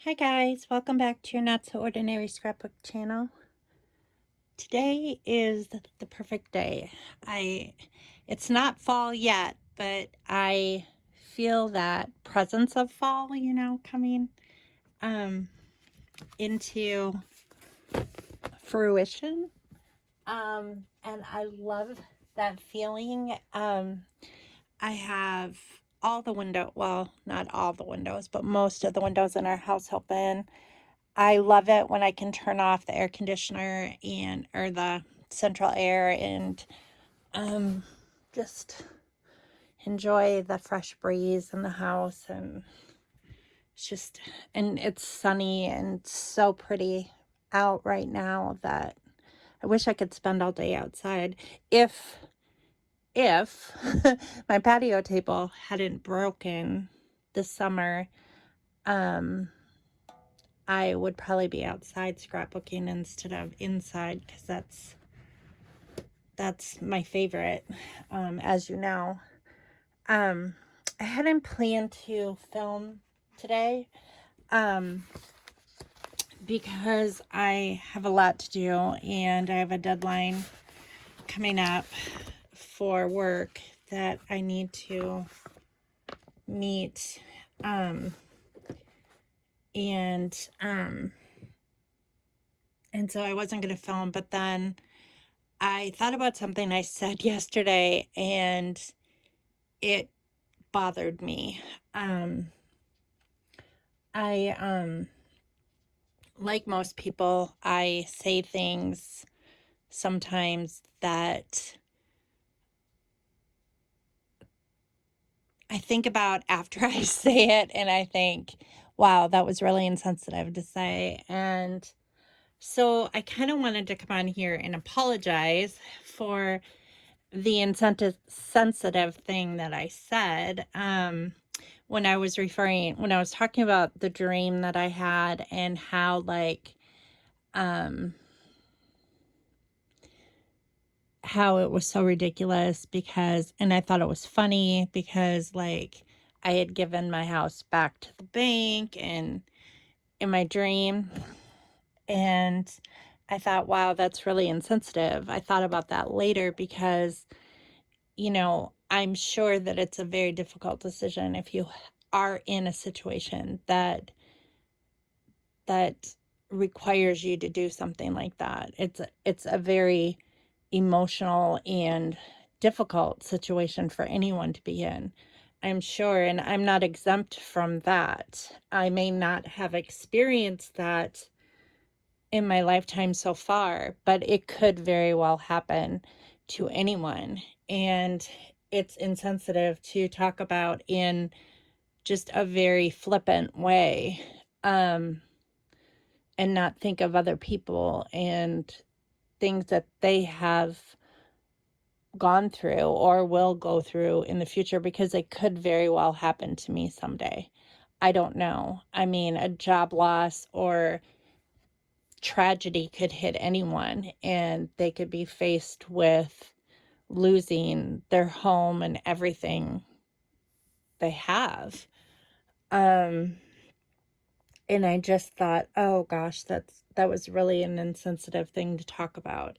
Hi guys, welcome back to your Not So Ordinary Scrapbook channel. Today is the perfect day. It's not fall yet, but I feel that presence of fall, coming um into fruition. And I love that feeling. I have all the well, not all the windows, but most of the windows in our house open. I love it when I can turn off the air conditioner or the central air and um, just enjoy the fresh breeze in the house. And it's sunny and so pretty out right now that I wish I could spend all day outside. If my patio table hadn't broken this summer, um, I would probably be outside scrapbooking instead of inside because that's my favorite, as you know. I hadn't planned to film today because I have a lot to do and I have a deadline coming up for work that I need to meet. And so I wasn't going to film, but then I thought about something I said yesterday and it bothered me. I like most people, I say things sometimes that I think about after I say it and I think, wow, that was really insensitive to say. And so I kind of wanted to come on here and apologize for the sensitive thing that I said. When I was talking about the dream that I had and how how it was so ridiculous and I thought it was funny because I had given my house back to the bank and in my dream, and I thought, wow, that's really insensitive. I thought about that later because, I'm sure that it's a very difficult decision if you are in a situation that requires you to do something like that. It's a very emotional and difficult situation for anyone to be in, I'm sure, and I'm not exempt from that. I may not have experienced that in my lifetime so far, but it could very well happen to anyone. And it's insensitive to talk about in just a very flippant way, and not think of other people and things that they have gone through or will go through in the future, because it could very well happen to me someday. I don't know. I mean, a job loss or tragedy could hit anyone and they could be faced with losing their home and everything they have. And I just thought, oh gosh, that was really an insensitive thing to talk about.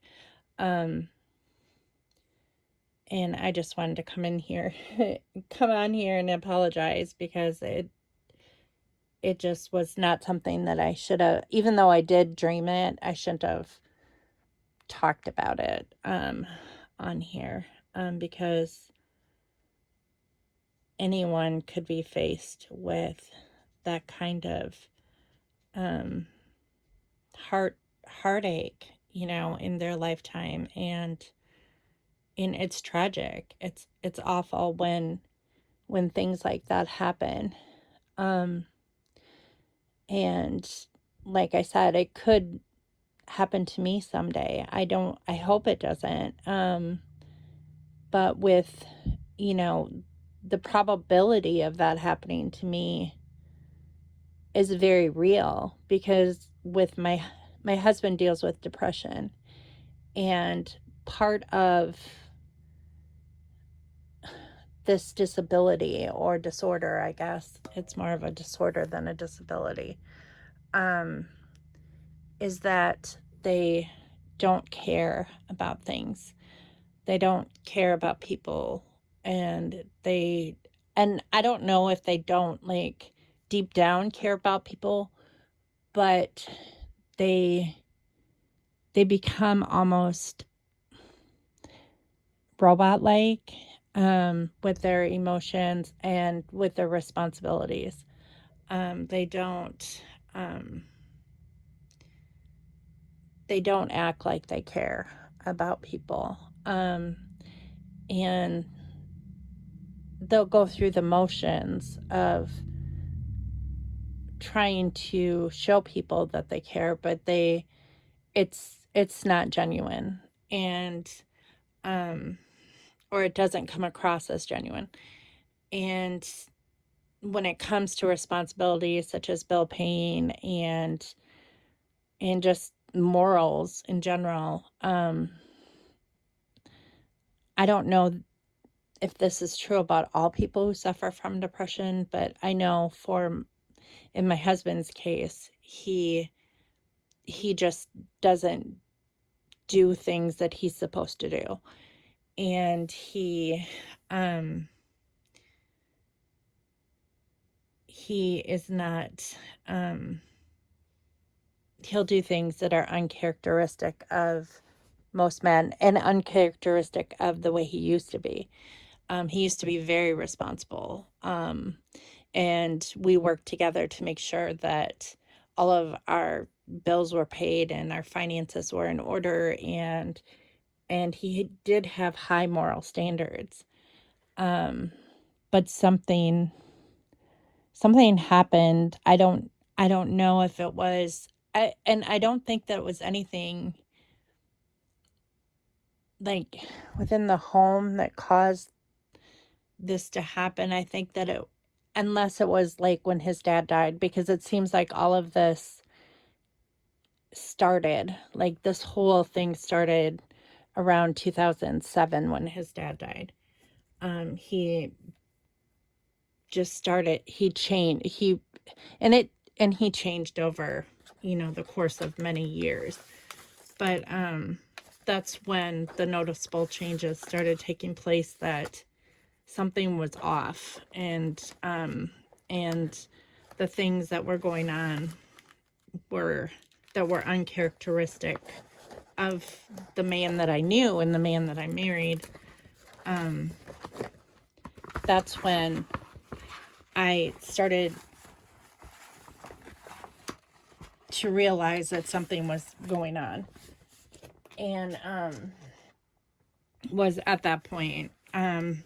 And I just wanted to come on here and apologize because it just was not something that I should have, even though I did dream it, I shouldn't have talked about it on here, because anyone could be faced with that kind of um, heartache, in their lifetime, and it's tragic. It's awful when things like that happen. And like I said, it could happen to me someday. I hope it doesn't. But with, you know, the probability of that happening to me is very real, because with my husband deals with depression, and part of this disability or disorder, I guess it's more of a disorder than a disability, is that they don't care about things. They don't care about people, and I don't know if they don't, like, deep down care about people, but they become almost robot-like, with their emotions and with their responsibilities. They um, don't act like they care about people. And they'll go through the motions of trying to show people that they care, but it's not genuine, and or it doesn't come across as genuine. And when it comes to responsibilities such as bill paying and just morals in general, I don't know if this is true about all people who suffer from depression, but I know in my husband's case, he just doesn't do things that he's supposed to do. And he is not, he'll do things that are uncharacteristic of most men and uncharacteristic of the way he used to be. He used to be very responsible. And we worked together to make sure that all of our bills were paid and our finances were in order, and he did have high moral standards. But something happened. I don't know if it was and I don't think that it was anything like within the home that caused this to happen. I think that unless it was like when his dad died, because it seems like all of this started, like this whole thing started around 2007 when his dad died. He just started, he changed, he changed over, the course of many years. But that's when the noticeable changes started taking place, that something was off, and the things that were going on were uncharacteristic of the man that I knew and the man that I married. That's when I started to realize that something was going on, and was at that point. And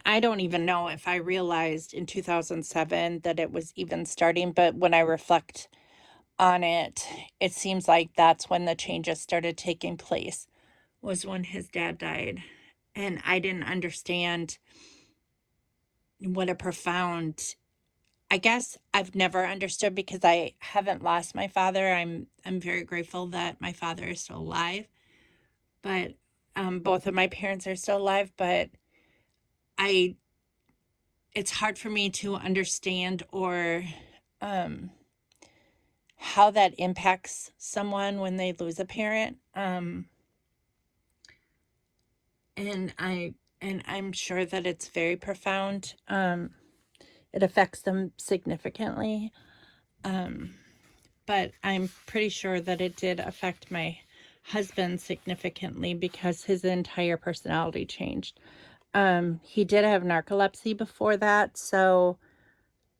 I don't even know if I realized in 2007 that it was even starting, but when I reflect on it, it seems like that's when the changes started taking place, was when his dad died. And I didn't understand what a profound, I guess I've never understood, because I haven't lost my father. I'm very grateful that my father is still alive, but both of my parents are still alive, but I it's hard for me to understand or how that impacts someone when they lose a parent. And I'm sure that it's very profound. It affects them significantly. But I'm pretty sure that it did affect my husband significantly, because his entire personality changed. He did have narcolepsy before that, so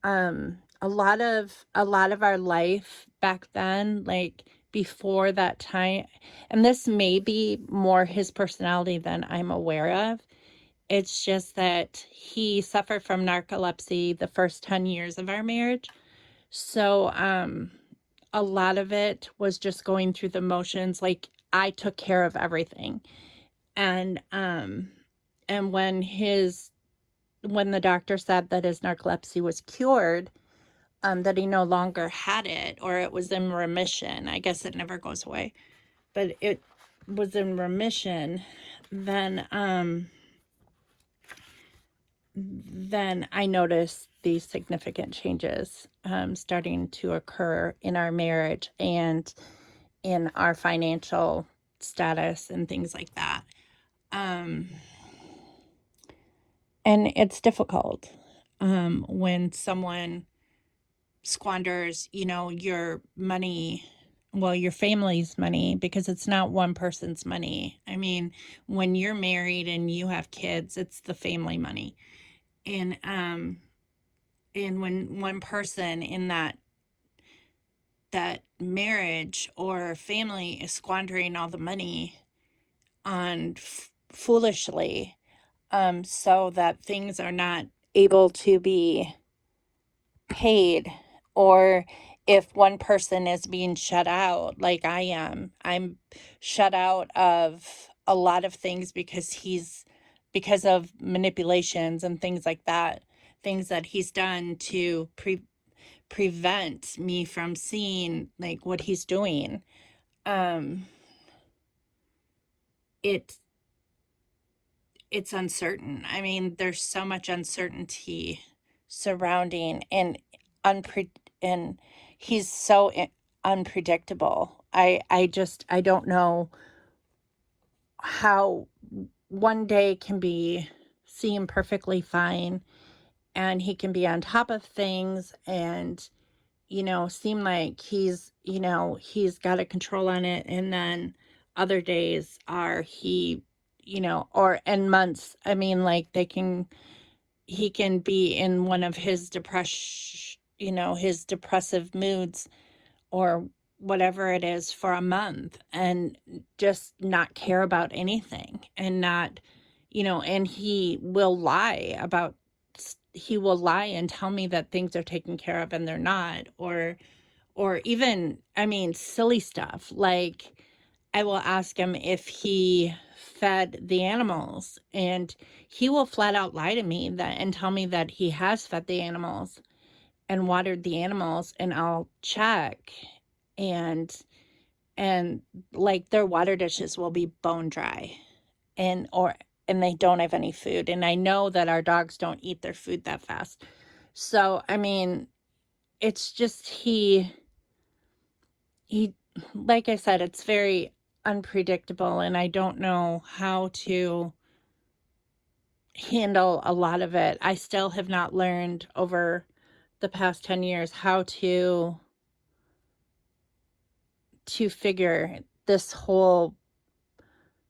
a lot of our life back then, like before that time, and this may be more his personality than I'm aware of. It's just that he suffered from narcolepsy the first 10 years of our marriage. So a lot of it was just going through the motions. Like, I took care of everything. And when the doctor said that his narcolepsy was cured, that he no longer had it, or it was in remission. I guess it never goes away, but it was in remission. Then then I noticed these significant changes starting to occur in our marriage and in our financial status and things like that. Um, and it's difficult when someone squanders, your money, well, your family's money, because it's not one person's money. I mean, when you're married and you have kids, it's the family money. And when one person in that marriage or family is squandering all the money on foolishly, so that things are not able to be paid, or if one person is being shut out, like I'm shut out of a lot of things because of manipulations and things like that, things that he's done to prevent me from seeing like what he's doing. um it it's uncertain. I mean, there's so much uncertainty surrounding unpre and he's so unpredictable. I don't know how one day can be seem perfectly fine, and he can be on top of things and seem like he's got a control on it, and then other days are or and months. I mean, like he can be in one of his depressive moods or whatever it is for a month, and just not care about anything, and not, and he will lie and tell me that things are taken care of and they're not, or even, I mean, silly stuff like I will ask him if he fed the animals, and he will flat out lie to me that and tell me that he has fed the animals and watered the animals, and I'll check, and and like their water dishes will be bone dry, and they don't have any food, and I know that our dogs don't eat their food that fast. So I mean, it's just he like I said, it's very unpredictable, and I don't know how to handle a lot of it. I still have not learned over the past 10 years how to figure this whole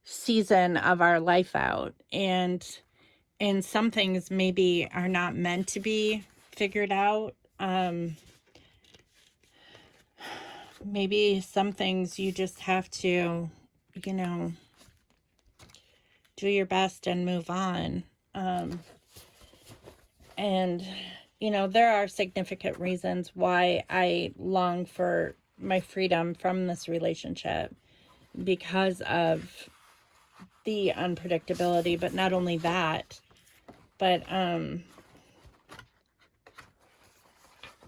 season of our life out. And some things maybe are not meant to be figured out. Maybe some things you just have to, you know, do your best and move on. And, there are significant reasons why I long for my freedom from this relationship because of the unpredictability. But not only that, but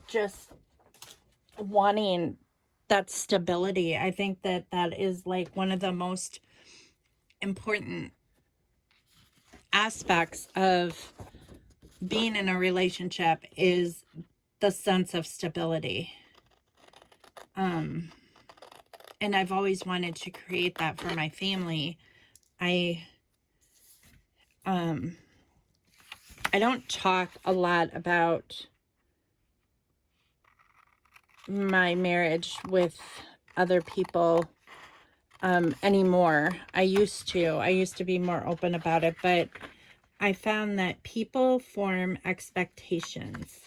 just wanting that stability. I think that that is like one of the most important aspects of being in a relationship is the sense of stability. And I've always wanted to create that for my family. I I don't talk a lot about my marriage with other people anymore. I used to be more open about it, but I found that people form expectations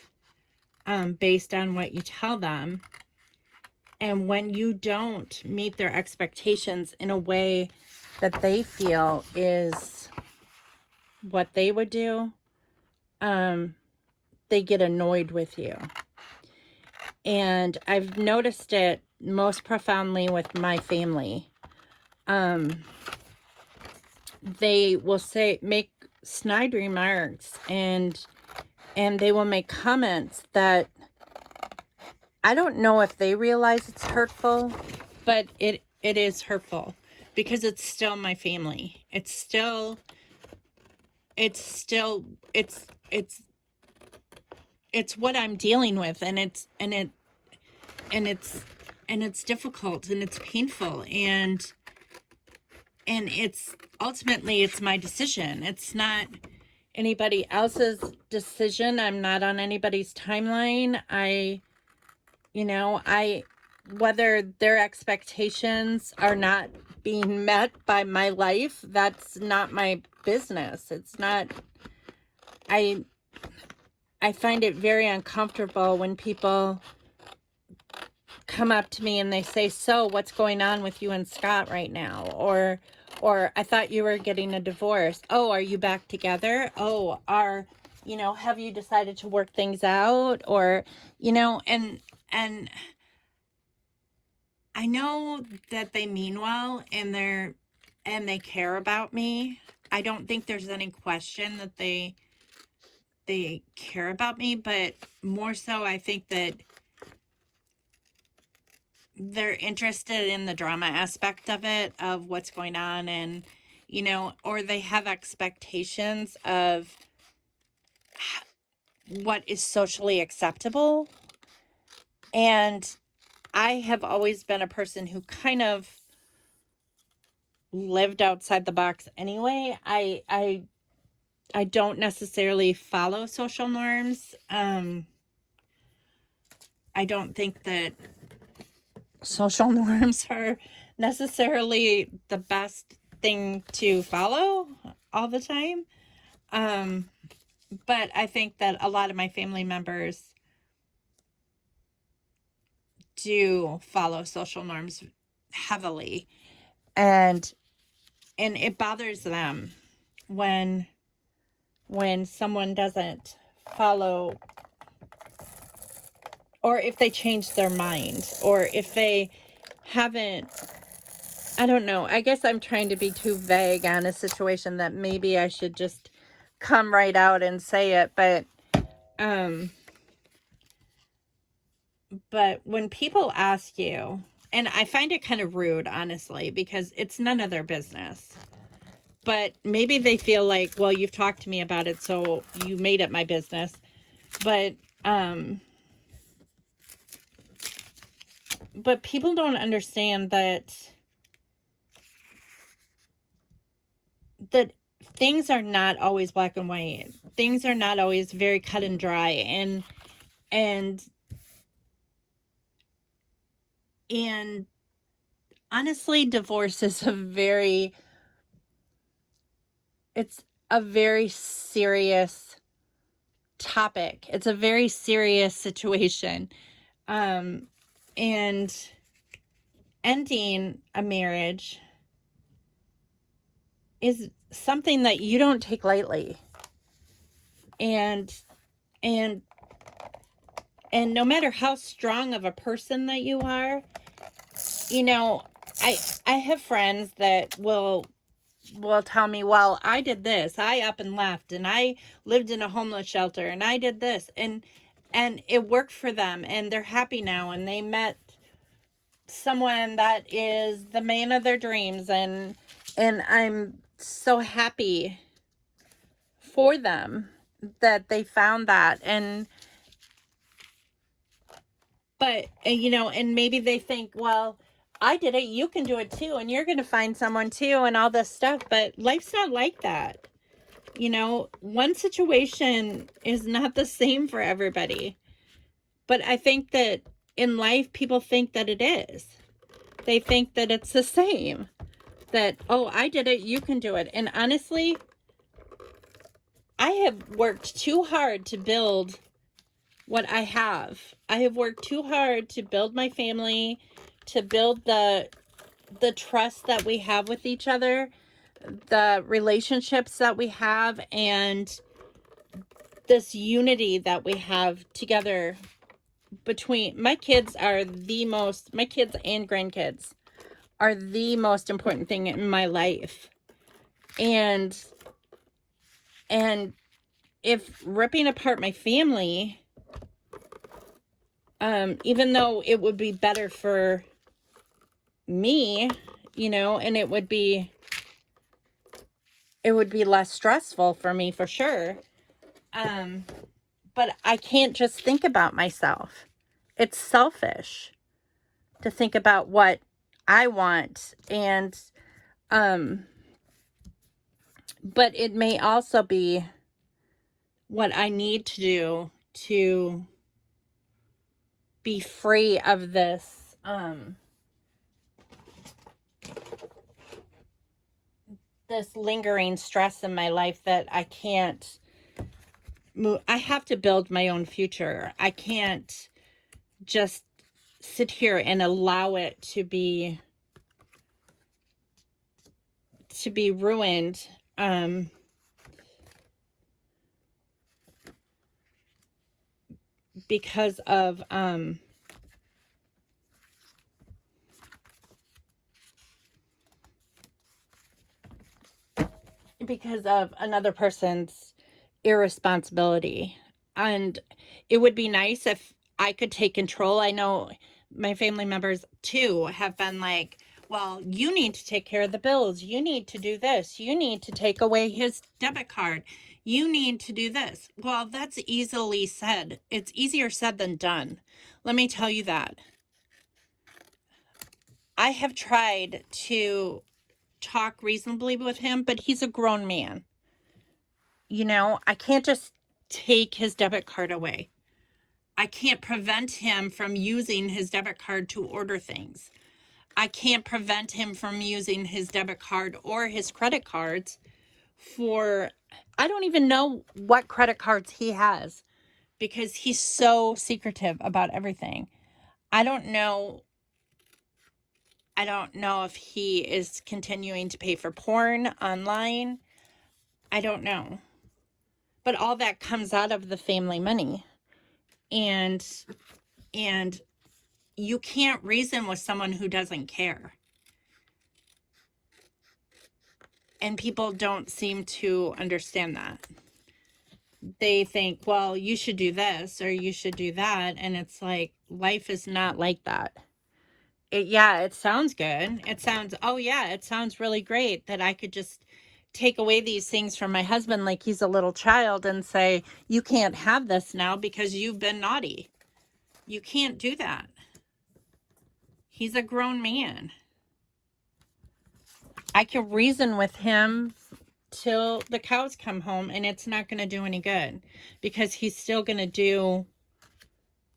based on what you tell them. And when you don't meet their expectations in a way that they feel is what they would do, they get annoyed with you. And I've noticed it most profoundly with my family. They will make snide remarks, and they will make comments that I don't know if they realize it's hurtful, but it is hurtful because it's still my family. It's still it's still, it's it's what I'm dealing with, and and it's it's difficult, and it's painful, and it's ultimately, it's my decision. It's not anybody else's decision. I'm not on anybody's timeline. I whether their expectations are not being met by my life, that's not my business. It's not. I find it very uncomfortable when people come up to me and they say, "So, what's going on with you and Scott right now?" Or "I thought you were getting a divorce. Oh, are you back together? Oh, have you decided to work things out?" Or, and I know that they mean well, and they care about me. I don't think there's any question that they care about me, but more so I think that they're interested in the drama aspect of it, of what's going on, and or they have expectations of what is socially acceptable. And I have always been a person who kind of lived outside the box anyway. I don't necessarily follow social norms. I don't think that social norms are necessarily the best thing to follow all the time. But I think that a lot of my family members do follow social norms heavily, and it bothers them when someone doesn't follow, or if they change their mind, or if they haven't. I don't know. I guess I'm trying to be too vague on a situation that maybe I should just come right out and say it, but when people ask you, and I find it kind of rude, honestly, because it's none of their business. But maybe they feel like, well, you've talked to me about it, so you made it my business. But people don't understand that things are not always black and white. Things are not always very cut and dry, and honestly, divorce is it's a very serious topic. It's a very serious situation. And ending a marriage is something that you don't take lightly. And and no matter how strong of a person that you are, I have friends that will tell me, well, I did this, I up and left, and I lived in a homeless shelter, and I did this, and it worked for them, and they're happy now, and they met someone that is the man of their dreams, and I'm so happy for them that they found that. And maybe they think, well, I did it, you can do it too, and you're going to find someone too, and all this stuff. But life's not like that. One situation is not the same for everybody. But I think that in life, people think that it is. They think that it's the same. That, oh, I did it, you can do it. And honestly, I have worked too hard to build what I have. I have worked too hard to build my family, to build the trust that we have with each other, the relationships that we have, and this unity that we have together between my kids my kids and grandkids are the most important thing in my life. And if ripping apart my family, even though it would be better for me, and it would be it would be less stressful for me for sure. But I can't just think about myself. It's selfish to think about what I want. And, but it may also be what I need to do to be free of this lingering stress in my life that I can't move. I have to build my own future. I can't just sit here and allow it to be ruined, because of another person's irresponsibility. And it would be nice if I could take control. I know my family members too have been like, well, you need to take care of the bills. You need to do this. You need to take away his debit card. You need to do this. Well, that's easily said. It's easier said than done. Let me tell you that. I have tried to talk reasonably with him, but he's a grown man. You know, I can't just take his debit card away. I can't prevent him from using his debit card to order things. I can't prevent him from using his debit card or his credit cards for, I don't even know what credit cards he has because he's so secretive about everything. I don't know if he is continuing to pay for porn online. I don't know. But all that comes out of the family money. And you can't reason with someone who doesn't care. And people don't seem to understand that. They think, well, you should do this or you should do that. And it's like, life is not like that. It sounds good. It sounds really great that I could just take away these things from my husband like he's a little child and say, you can't have this now because you've been naughty. You can't do that. He's a grown man. I can reason with him till the cows come home, and it's not going to do any good because he's still going to do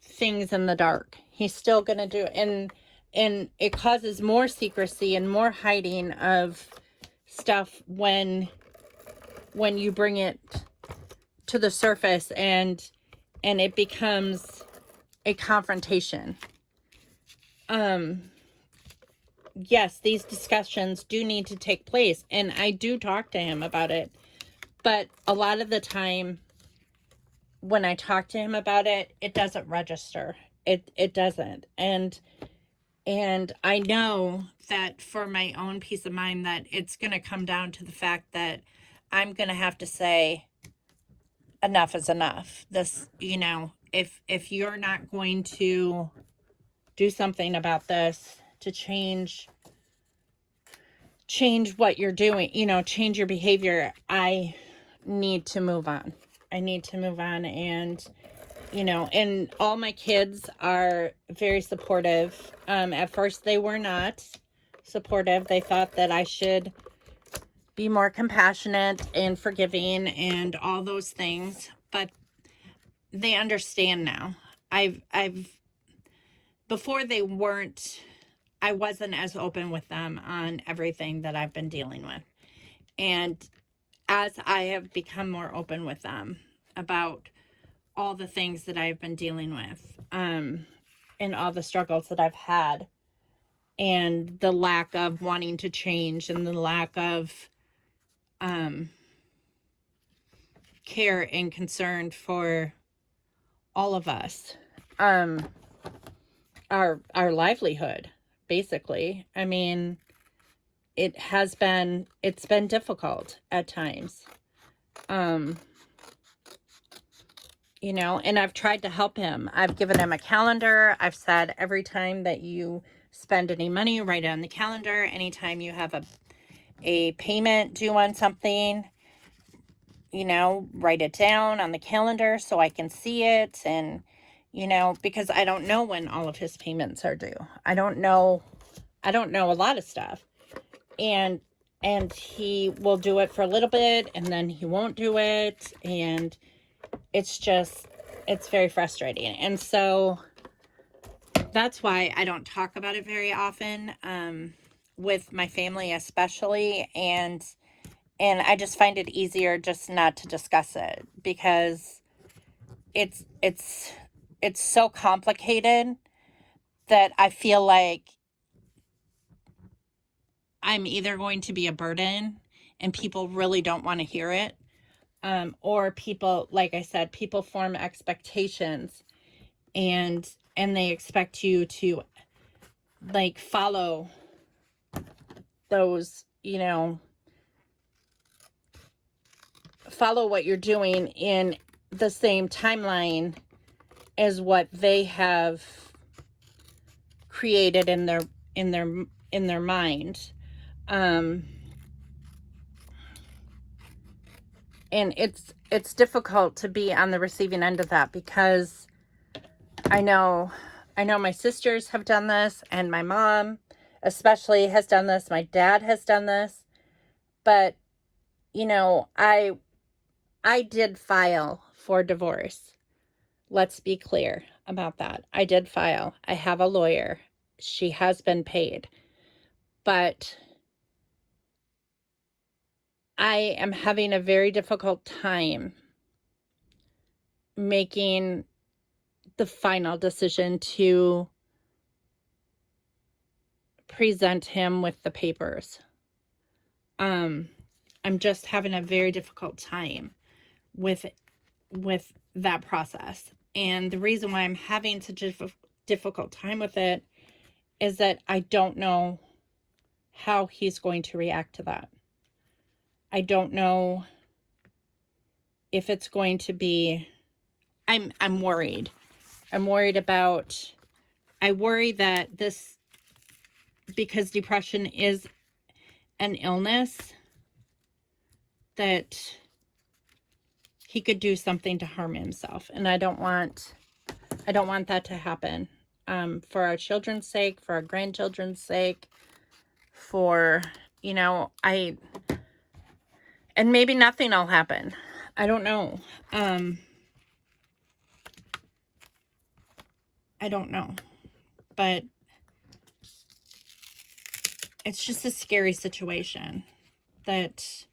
things in the dark. He's still going to do, and it causes more secrecy and more hiding of stuff when you bring it to the surface and it becomes a confrontation. Yes, these discussions do need to take place, and I do talk to him about it, but a lot of the time when I talk to him about it, it doesn't register. It doesn't. And I know that for my own peace of mind that it's going to come down to the fact that I'm going to have to say enough is enough. This, if you're not going to do something about this to change what you're doing, change your behavior, I need to move on. And, and all my kids are very supportive. At first they were not supportive. They thought that I should be more compassionate and forgiving and all those things, but they understand now. Before they weren't, I wasn't as open with them on everything that I've been dealing with. And as I have become more open with them about all the things that I've been dealing with, and all the struggles that I've had, and the lack of wanting to change, and the lack of care and concern for all of us, our livelihood, basically. I mean, it's been difficult at times. And I've tried to help him. I've given him a calendar. I've said every time that you spend any money, write it on the calendar. Anytime you have a payment due on something, write it down on the calendar so I can see it. And, because I don't know when all of his payments are due. I don't know a lot of stuff. And he will do it for a little bit and then he won't do it. And it's very frustrating. And so that's why I don't talk about it very often, with my family especially. And I just find it easier just not to discuss it, because it's so complicated that I feel like I'm either going to be a burden and people really don't want to hear it, or people, like I said, people form expectations, and they expect you to like follow those, follow what you're doing in the same timeline as what they have created in their mind. And it's difficult to be on the receiving end of that, because I know my sisters have done this, and my mom especially has done this. My dad has done this. But I did file for divorce. Let's be clear about that. I did file. I have a lawyer. She has been paid. But I am having a very difficult time making the final decision to present him with the papers. I'm just having a very difficult time with that process. And the reason why I'm having such a difficult time with it is that I don't know how he's going to react to that. I don't know if it's going to be, I'm worried. I'm worried about, I worry that this, because depression is an illness, that he could do something to harm himself. And I don't want that to happen. For our children's sake, for our grandchildren's sake, for, and maybe nothing will happen. I don't know. I don't know. But it's just a scary situation that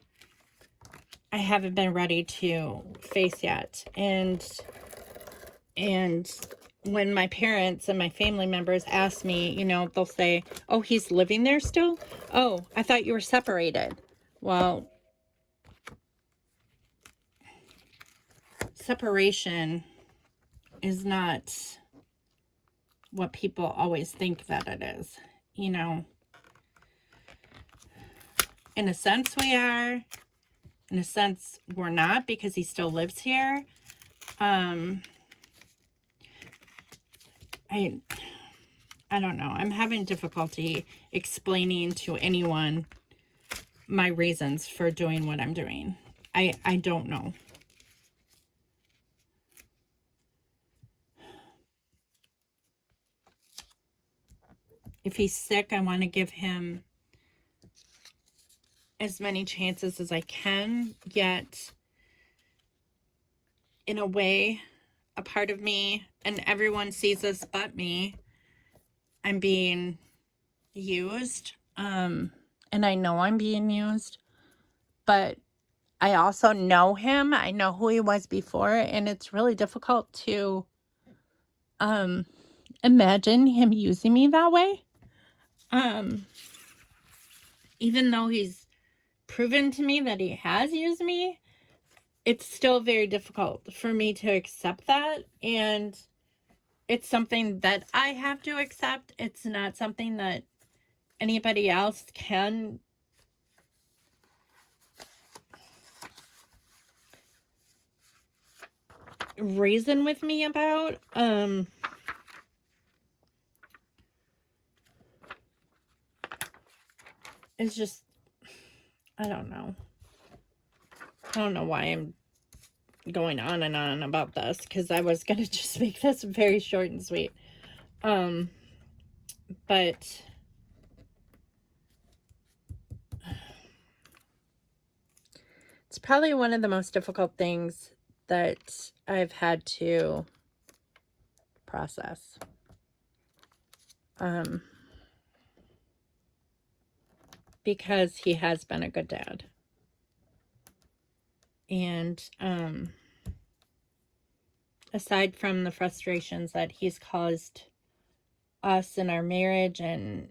I haven't been ready to face yet. And when my parents and my family members ask me, they'll say, "Oh, he's living there still? Oh, I thought you were separated." Well, separation is not what people always think that it is. In a sense we are. In a sense we're not, because he still lives here. I don't know. I'm having difficulty explaining to anyone my reasons for doing what I'm doing. I don't know. If he's sick, I want to give him as many chances as I can, yet in a way, a part of me, and everyone sees this but me, I'm being used. And I know I'm being used, but I also know him. I know who he was before, and it's really difficult to imagine him using me that way. Even though he's proven to me that he has used me, it's still very difficult for me to accept that. And it's something that I have to accept. It's not something that anybody else can reason with me about. It's just, I don't know. I don't know why I'm going on and on about this, because I was going to just make this very short and sweet. But it's probably one of the most difficult things that I've had to process. Because he has been a good dad. And aside from the frustrations that he's caused us in our marriage and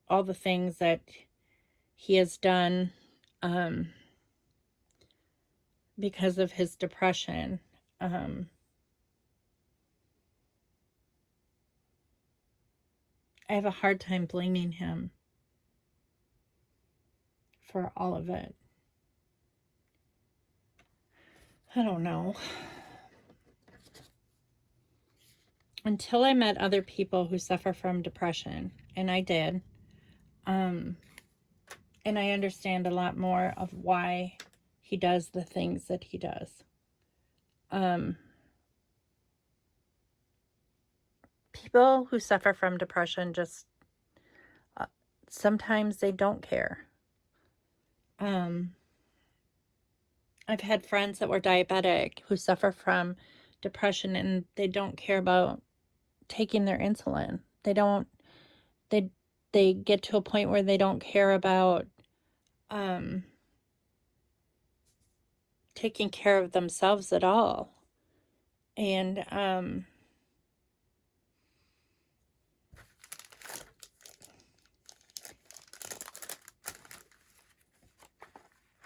all the things that he has done because of his depression, I have a hard time blaming him for all of it. I don't know. Until I met other people who suffer from depression, and I did, and I understand a lot more of why he does the things that he does. People who suffer from depression just, sometimes they don't care. I've had friends that were diabetic who suffer from depression, and they don't care about taking their insulin. They get to a point where they don't care about taking care of themselves at all.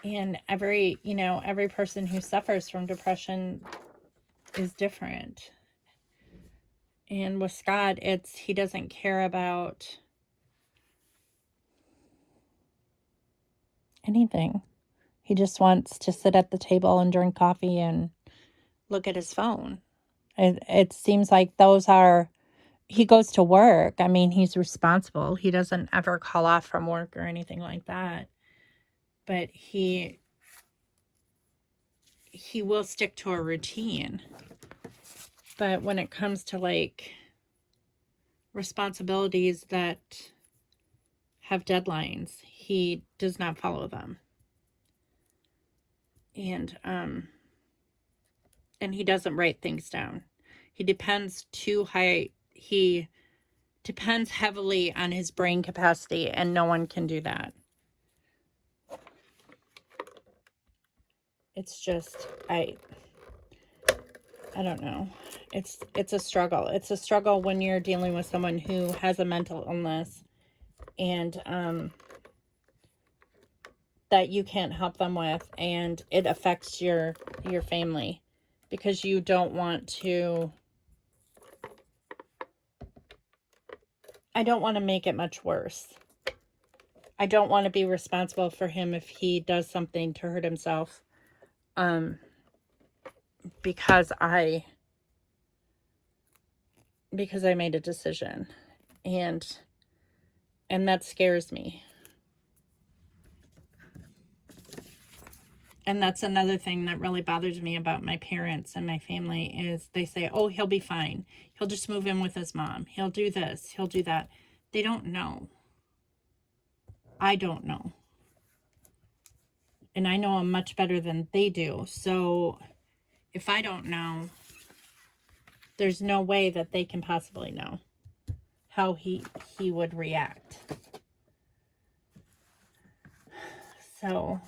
And every person who suffers from depression is different. And with Scott, he doesn't care about anything. He just wants to sit at the table and drink coffee and look at his phone. It seems like he goes to work. I mean, he's responsible. He doesn't ever call off from work or anything like that. But he will stick to a routine. But when it comes to like responsibilities that have deadlines, he does not follow them. And he doesn't write things down. He depends heavily on his brain capacity, and no one can do that. It's just, I don't know. It's a struggle. It's a struggle when you're dealing with someone who has a mental illness and that you can't help them with, and it affects your family, because you don't want to. I don't want to make it much worse. I don't want to be responsible for him if he does something to hurt himself. Because I made a decision, and that scares me. And that's another thing that really bothers me about my parents and my family is they say, oh, he'll be fine. He'll just move in with his mom. He'll do this. He'll do that. They don't know. I don't know. And I know him much better than they do. So if I don't know, there's no way that they can possibly know how he would react. So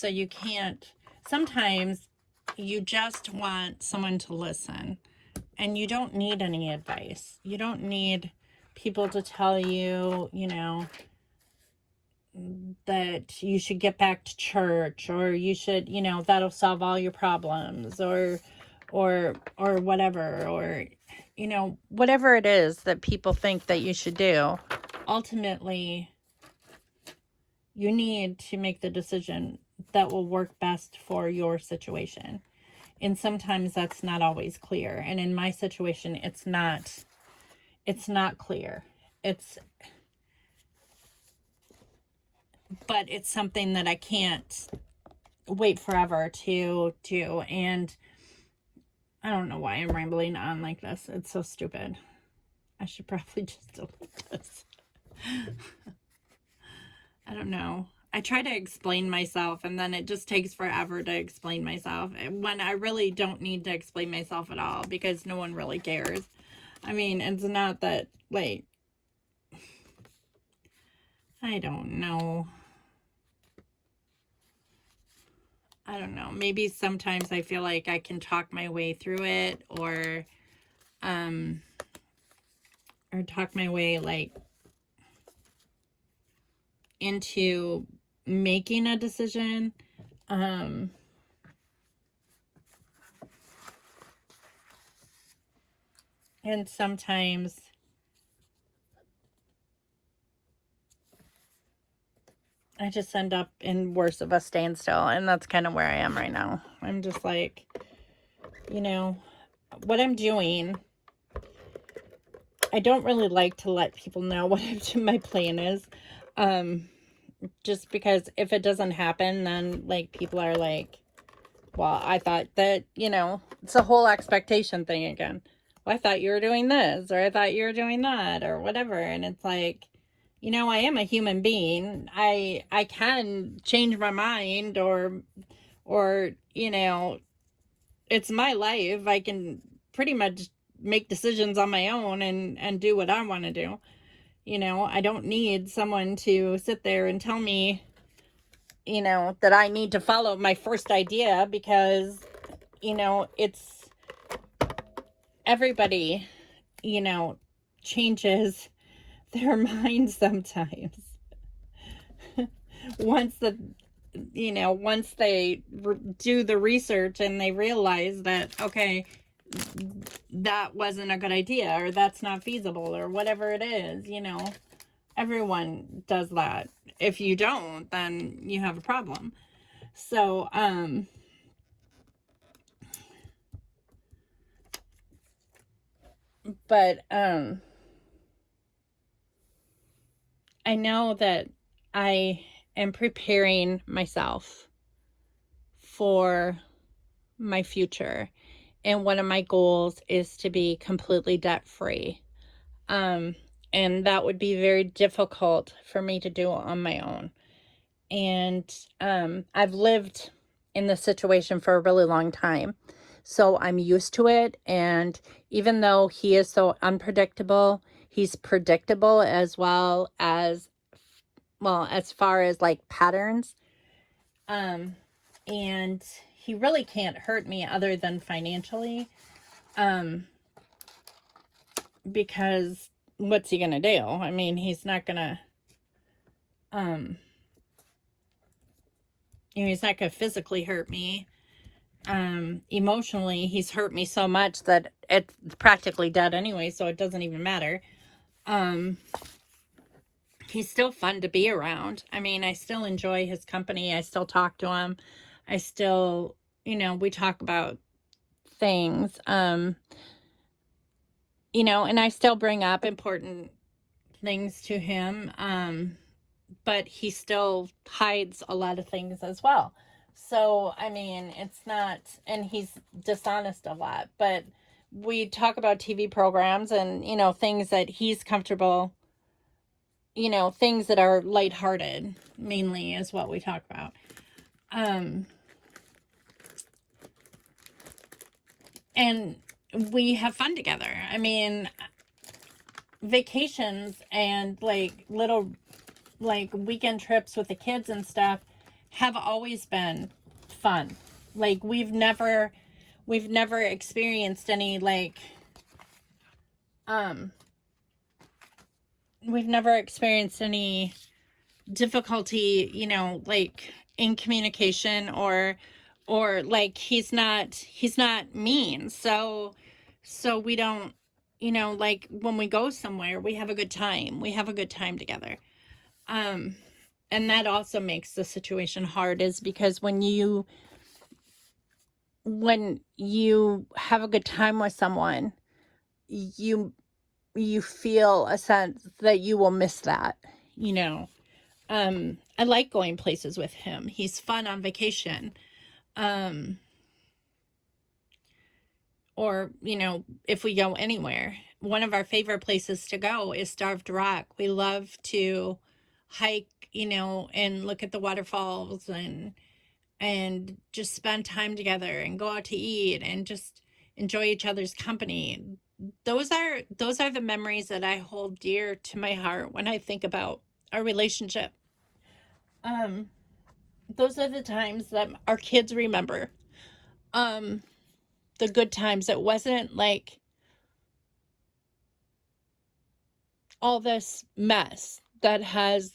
you can't, sometimes you just want someone to listen, and you don't need any advice. You don't need people to tell you, that you should get back to church, or you should, that'll solve all your problems, or whatever, or, whatever it is that people think that you should do. Ultimately, you need to make the decision that will work best for your situation. And sometimes that's not always clear. And in my situation, it's not clear. but it's something that I can't wait forever to do. And I don't know why I'm rambling on like this. It's so stupid. I should probably just delete this. I don't know. I try to explain myself and then it just takes forever to explain myself when I really don't need to explain myself at all because no one really cares. I mean, it's not that, like, I don't know. I don't know. Maybe sometimes I feel like I can talk my way through it um, or talk my way, like, into making a decision. Um, and sometimes I just end up in worse of a standstill. And that's kind of where I am right now. I'm just like, you know, what I'm doing, I don't really like to let people know what my plan is. Just because if it doesn't happen, then like people are like, well, I thought that, it's a whole expectation thing again. Well, I thought you were doing this, or I thought you were doing that, or whatever. And it's like, I am a human being. I can change my mind, or it's my life. I can pretty much make decisions on my own and do what I want to do. I don't need someone to sit there and tell me, that I need to follow my first idea because, it's everybody, changes their mind sometimes. Once they do the research and they realize that, okay, that wasn't a good idea or that's not feasible or whatever it is, everyone does that. If you don't, then you have a problem. So, but I know that I am preparing myself for my future. And one of my goals is to be completely debt free. Um, and that would be very difficult for me to do on my own. And I've lived in this situation for a really long time. So I'm used to it. And even though he is so unpredictable, he's predictable as far as like patterns. And he really can't hurt me other than financially. Because what's he gonna do? I mean, he's not gonna, he's not gonna physically hurt me. Emotionally, he's hurt me so much that it's practically dead anyway, so it doesn't even matter. He's still fun to be around. I mean, I still enjoy his company. I still talk to him. I still, we talk about things. And I still bring up important things to him. But he still hides a lot of things as well. So, I mean, it's not, and he's dishonest a lot, but we talk about TV programs and, things that he's comfortable, things that are lighthearted, mainly is what we talk about. And we have fun together. I mean, vacations and like little like weekend trips with the kids and stuff have always been fun. Like we've never experienced any we've never experienced any difficulty, like in communication or like he's not mean. So we don't, like when we go somewhere, we have a good time. We have a good time together. And that also makes the situation hard is because when you have a good time with someone, you feel a sense that you will miss that, you know. I like going places with him. He's fun on vacation. Or, if we go anywhere. One of our favorite places to go is Starved Rock. We love to hike, and look at the waterfalls and just spend time together and go out to eat and just enjoy each other's company. Those are the memories that I hold dear to my heart when I think about our relationship. Um those are the times that our kids remember. Um the good times. It wasn't like all this mess that has,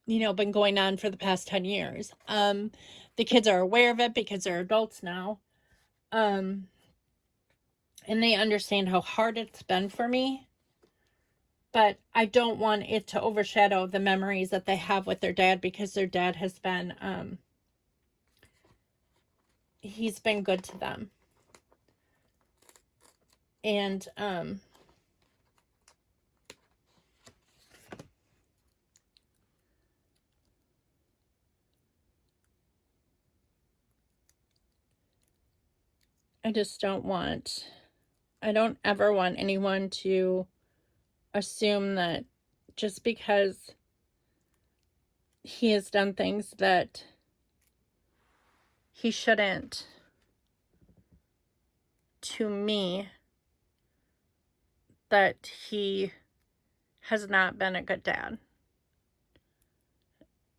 been going on for the past 10 years. The kids are aware of it because they're adults now. And they understand how hard it's been for me. But I don't want it to overshadow the memories that they have with their dad, because their dad has been, he's been good to them. And, I just I don't ever want anyone to assume that just because he has done things that he shouldn't to me, that he has not been a good dad.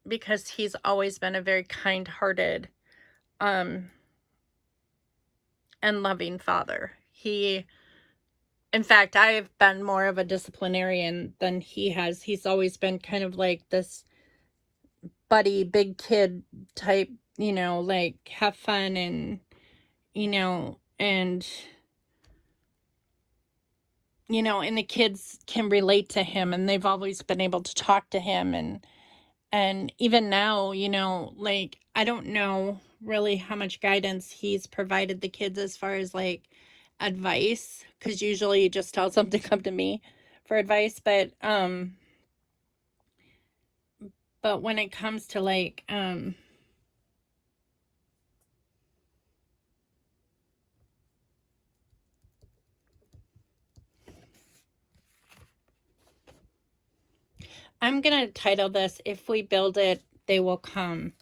Because he's always been a very kind-hearted, and loving father. In fact, I've been more of a disciplinarian than he has. He's always been kind of like this buddy, big kid type, like have fun and, and, and the kids can relate to him, and they've always been able to talk to him. And even now, like, I don't know really how much guidance he's provided the kids as far as like advice, because usually he just tells them to come to me for advice. But when it comes to like, I'm gonna title this "If We Build It, They Will Come."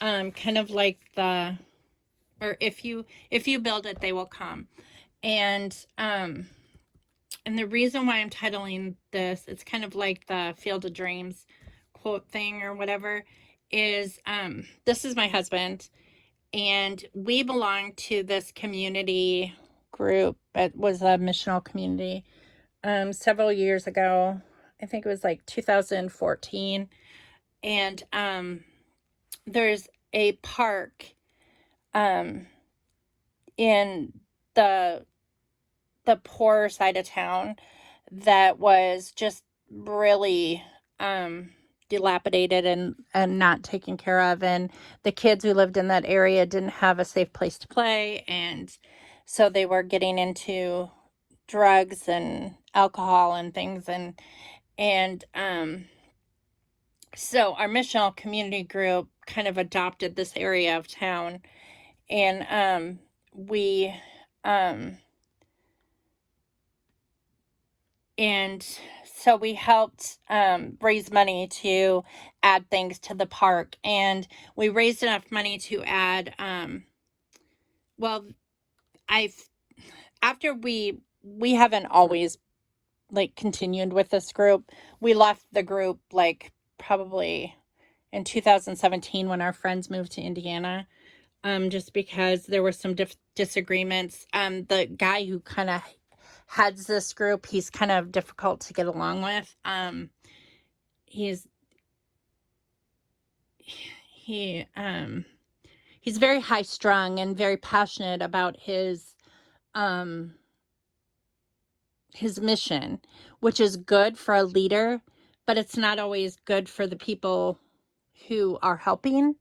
Kind of like or if you build it, they will come. And the reason why I'm titling this, it's kind of like the Field of Dreams quote thing or whatever, is this is my husband, and we belong to this community group. It was a missional community several years ago. I think it was like 2014. And there's a park in the poorer side of town that was just really dilapidated and not taken care of, and the kids who lived in that area didn't have a safe place to play, and so they were getting into drugs and alcohol and things, and so our missional community group kind of adopted this area of town, and we and so we helped raise money to add things to the park, and we raised enough money to add well, I've after we haven't always like continued with this group. We left the group like probably in 2017 when our friends moved to Indiana, just because there were some disagreements. The guy who kind of heads this group, he's kind of difficult to get along with. He's he he's very high strung and very passionate about his mission, which is good for a leader, but it's not always good for the people who are helping,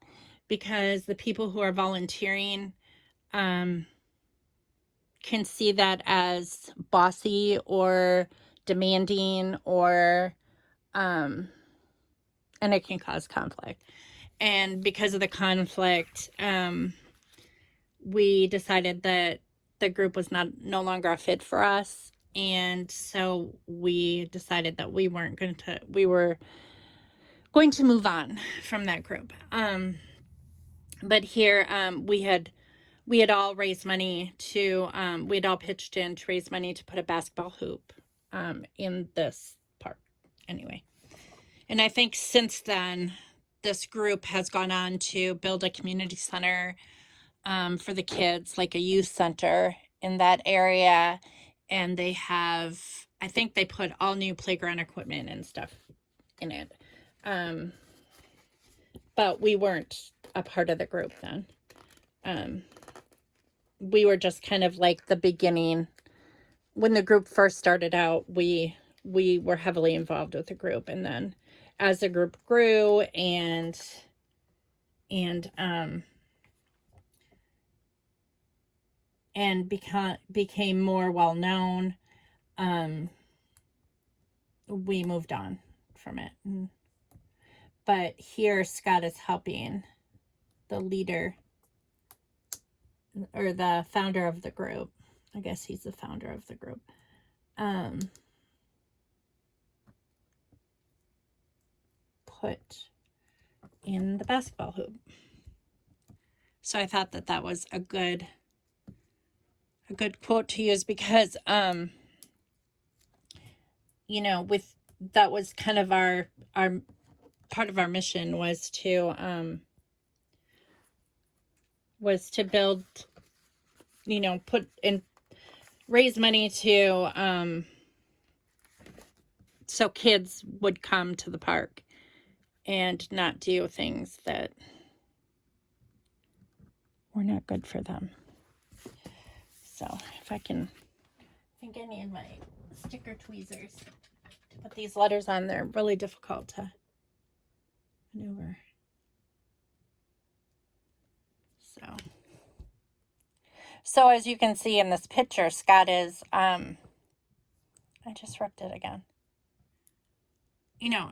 because the people who are volunteering can see that as bossy or demanding or and it can cause conflict. And because of the conflict, we decided that the group was no longer a fit for us. And so we decided that we were going to move on from that group. But here, we had all raised money to, we had all pitched in to raise money to put a basketball hoop, in this park anyway. And I think since then, this group has gone on to build a community center, for the kids, like a youth center in that area. And they have, I think they put all new playground equipment and stuff in it. But we weren't a part of the group then. We were just kind of like the beginning. When the group first started out, we were heavily involved with the group. And then as the group grew and became more well known, we moved on from it. But here Scott is helping the leader, or the founder of the group. I guess he's the founder of the group. Put in the basketball hoop. So I thought that was a good quote to use, because that was kind of our part of our mission, was to build, put in, raise money to, so kids would come to the park and not do things that were not good for them. So if I think I need my sticker tweezers to put these letters on. They're really difficult to maneuver. So as you can see in this picture, Scott is, I just ripped it again.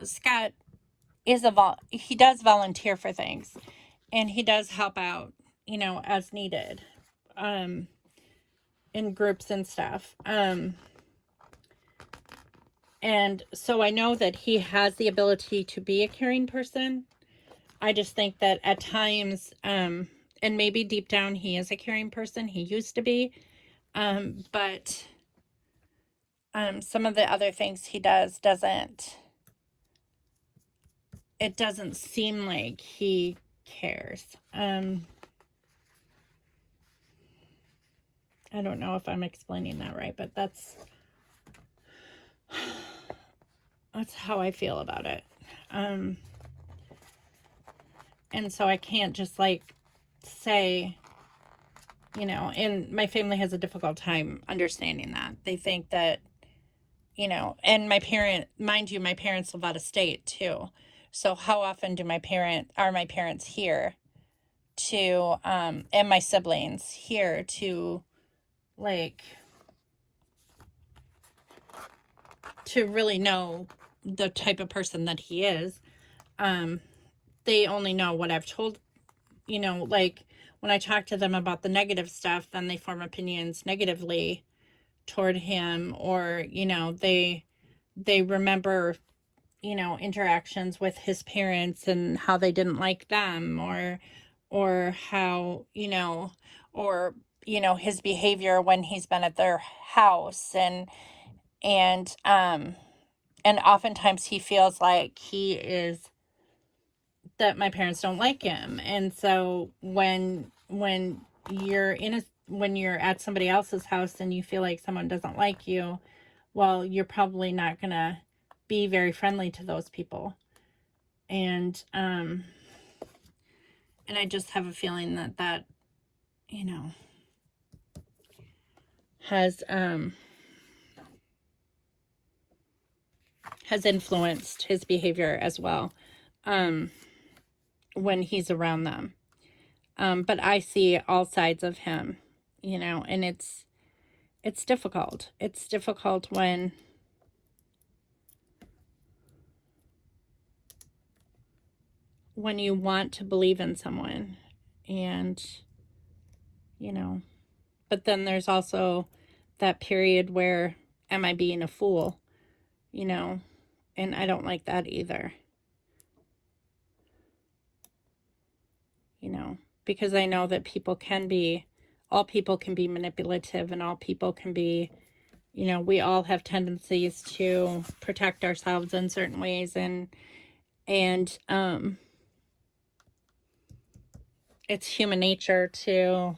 Scott is he does volunteer for things, and he does help out, as needed, in groups and stuff. And so I know that he has the ability to be a caring person. I just think that at times, and maybe deep down he is a caring person. He used to be. But some of the other things he does it doesn't seem like he cares. I don't know if I'm explaining that right, but that's how I feel about it. And so I can't just say, and my family has a difficult time understanding that. They think that, and my parents live out of state too. So how often are my parents here to, and my siblings here to to really know the type of person that he is. They only know what I've told, when I talk to them about the negative stuff, then they form opinions negatively toward him, or, they remember, interactions with his parents and how they didn't like them, or how, or, his behavior when he's been at their house, and oftentimes he feels like that my parents don't like him. And so when you're at somebody else's house and you feel like someone doesn't like you, well, you're probably not gonna be very friendly to those people. And I just have a feeling that has influenced his behavior as well, when he's around them. But I see all sides of him, and it's difficult. It's difficult when when you want to believe in someone. And, you know, but then there's also that period where, am I being a fool? You know, and I don't like that either. You know, because I know that all people can be manipulative, and all people can be, you know, we all have tendencies to protect ourselves in certain ways, and it's human nature to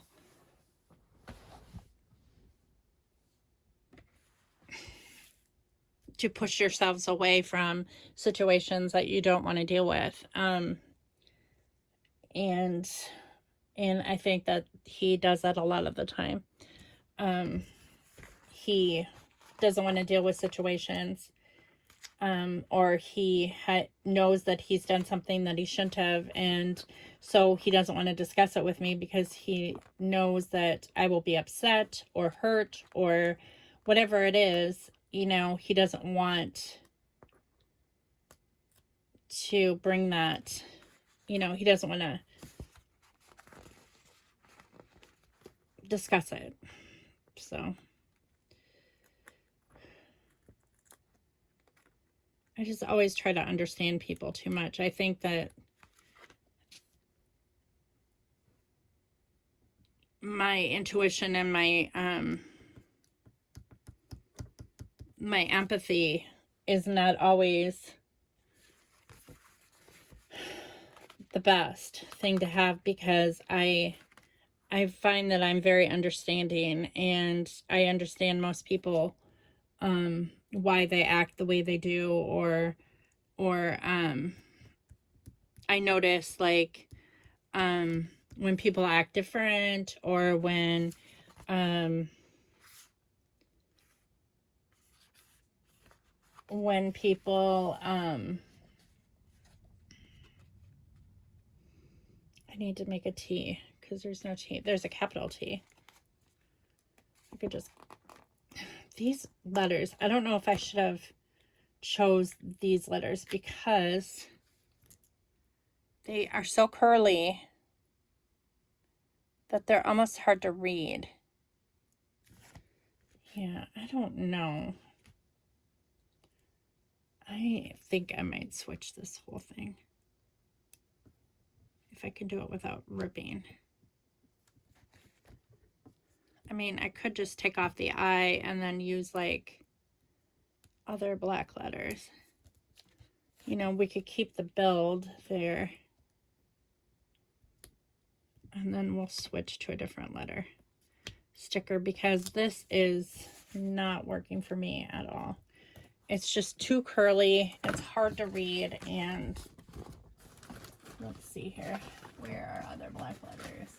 push yourselves away from situations that you don't want to deal with. And I think that he does that a lot of the time. He doesn't want to deal with situations, or he knows that he's done something that he shouldn't have, and so he doesn't want to discuss it with me because he knows that I will be upset or hurt or whatever it is. You know, he doesn't want to bring that, you know, he doesn't want to discuss it. So I just always try to understand people too much. I think that my intuition and my empathy is not always the best thing to have, because I find that I'm very understanding, and I understand most people, why they act the way they do, or I notice, like, when people act different, or when people, I need to make a T because there's no T. There's a capital T. I could just, these letters, I don't know if I should have chose these letters because they are so curly that they're almost hard to read. Yeah, I don't know. I think I might switch this whole thing if I can do it without ripping. I mean, I could just take off the I and then use like other black letters. You know, we could keep the build there, and then we'll switch to a different letter sticker because this is not working for me at all. It's just too curly, it's hard to read, and let's see here. Where are other black letters?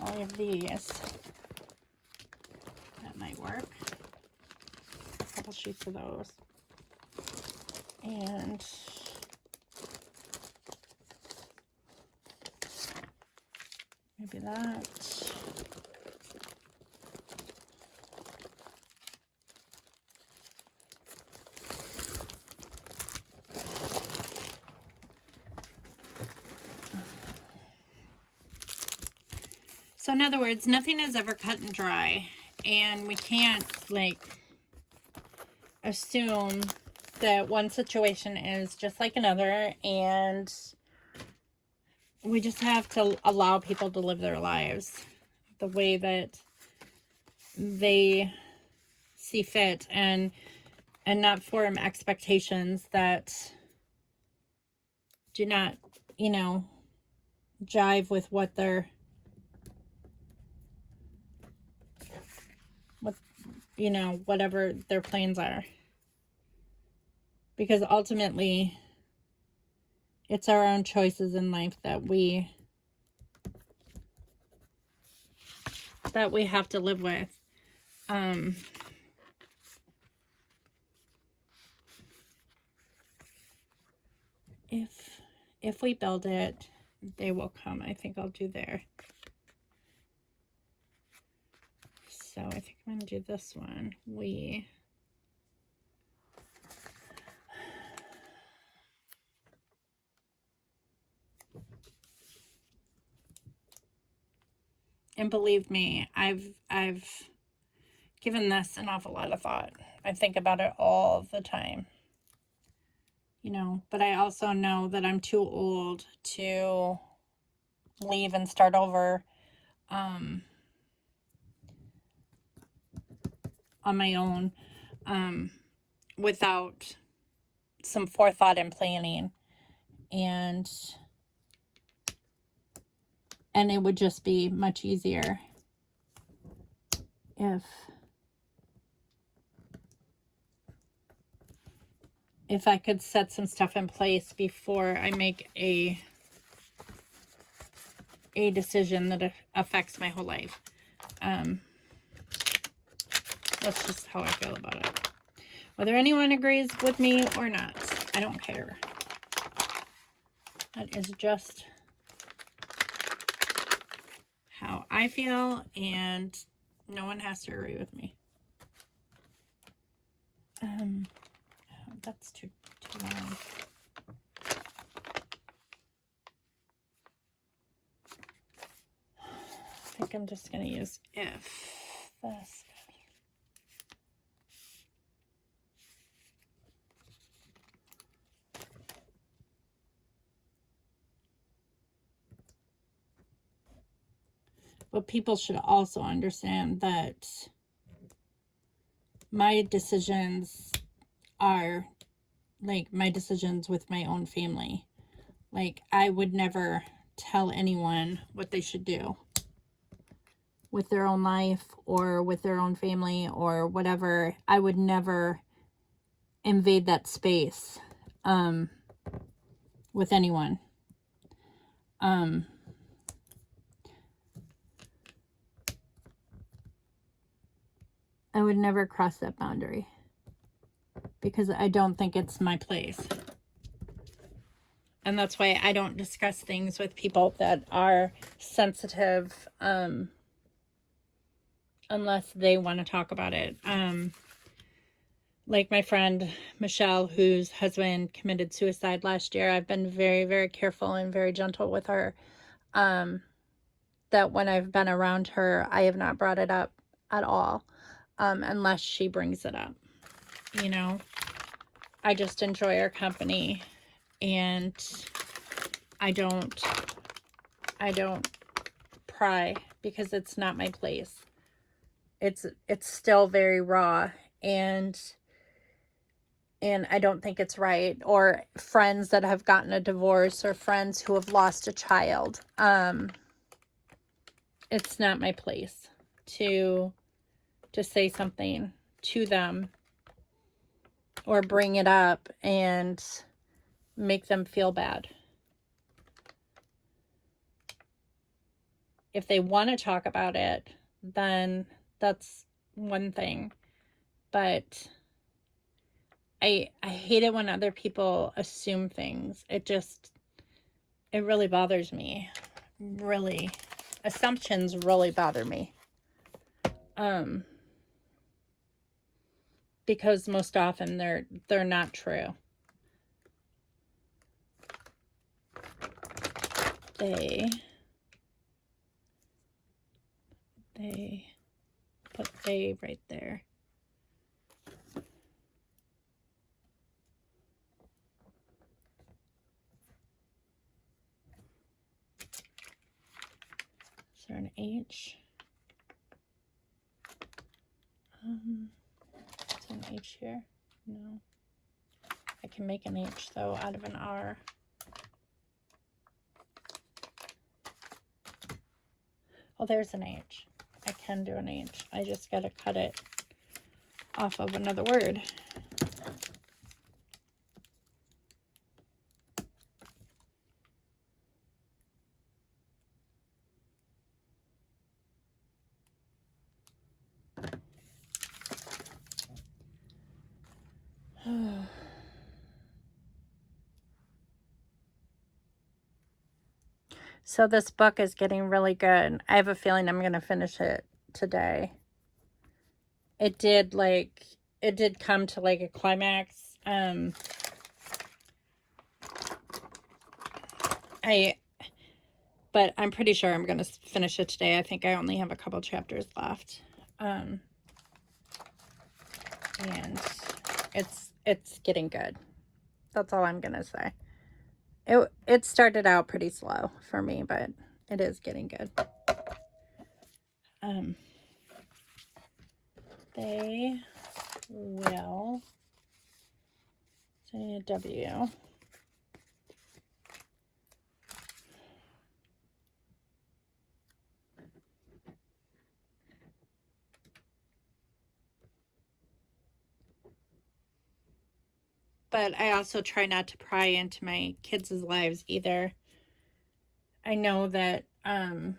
All of these. That might work. A couple sheets of those. And maybe that. So in other words, nothing is ever cut and dry, and we can't like assume that one situation is just like another, and we just have to allow people to live their lives the way that they see fit, and not form expectations that do not, you know, jive with what they're, you know, whatever their plans are. Because ultimately, it's our own choices in life that we have to live with. If we build it, they will come. I think I'll do there. So I think I'm going to do this one. We. And believe me, I've given this an awful lot of thought. I think about it all the time. You know, but I also know that I'm too old to leave and start over on my own without some forethought and planning. And it would just be much easier if I could set some stuff in place before I make a decision that affects my whole life. That's just how I feel about it. Whether anyone agrees with me or not, I don't care. That is just how I feel, and no one has to agree with me. That's too long. I think I'm just going to use if this. But people should also understand that my decisions are like my decisions with my own family. Like, I would never tell anyone what they should do with their own life or with their own family or whatever. I would never invade that space with anyone. I would never cross that boundary because I don't think it's my place. And that's why I don't discuss things with people that are sensitive unless they want to talk about it. Like my friend Michelle, whose husband committed suicide last year, I've been very, very careful and very gentle with her. That when I've been around her, I have not brought it up at all, unless she brings it up. You know, I just enjoy her company, and I don't pry because it's not my place. It's still very raw, and I don't think it's right. Or friends that have gotten a divorce or friends who have lost a child. It's not my place to say something to them or bring it up and make them feel bad. If they want to talk about it, then that's one thing. But I hate it when other people assume things. It really bothers me. Really. Assumptions really bother me. Because most often they're not true. They put they right there. Is there an H? Is there an H here? No. I can make an H though out of an R. Oh, there's an H. I can do an H. I just gotta cut it off of another word. So this book is getting really good. I have a feeling I'm going to finish it today. it did come to like a climax. I but I'm pretty sure I'm going to finish it today. I think I only have a couple chapters left. And it's getting good. That's all I'm going to say. It started out pretty slow for me, but it is getting good. They will say W. But I also try not to pry into my kids' lives either. I know that Matt